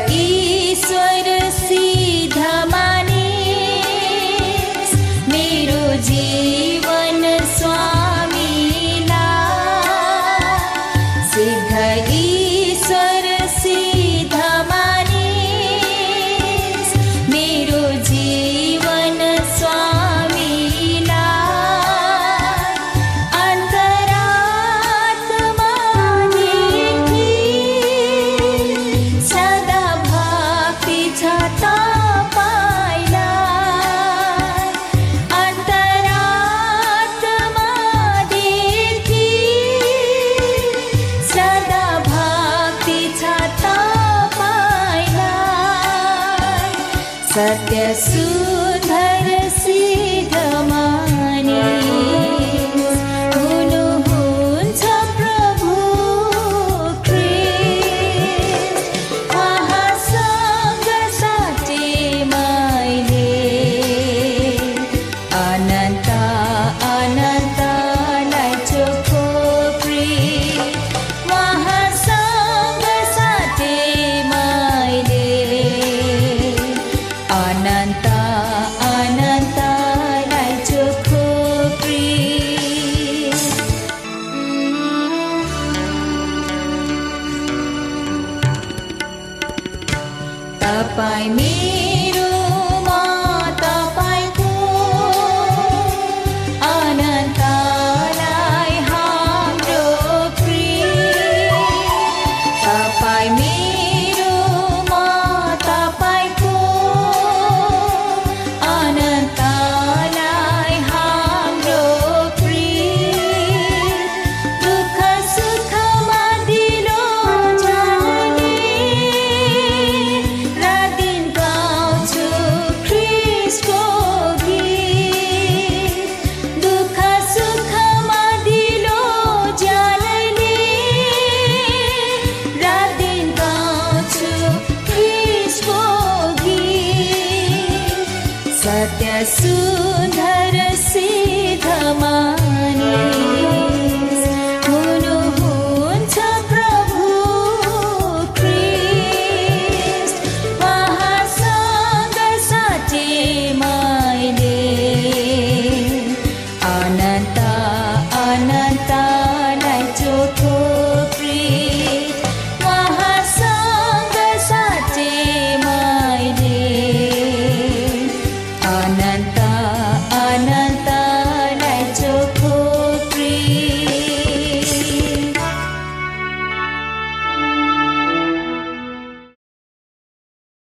ईश्वर सिद्ध मानिस मेरो जीवन स्वामीलाई सिद्ध ईश्वर सिद्ध मानिस मेरो जीवन स्वामीलाई अन्तरात्मादेखि सदा भक्ति छ तपाईलाई अन्तरात्मादेखि सदा भक्ति छ तपाईलाई सत्य सुन्दर सिद्ध मानिस हुनुहुन्छ प्रभु ख्रीष्ट उहाँसँग साँच्चै मैले अनन्त अनन्तलाई चोखो प्रेम उहाँसँग साँच्चै मैले अनन्त अनन्तलाई चोखो प्रेम तपाईं मेरो म तपाईंको अनन्तलाई हाम्रो प्रेम तपाईं मेरो म तपाईंको अनन्तलाई हाम्रो प्रेम दुःख सुखमा दिलो जाने रात दिन गाउँछु ख्रीष्टको गीत दुःख सुखमा दिलो जाने रात दिन गाउँछु ख्रीष्टको गीत सत्य सुन्दर सिद्धमा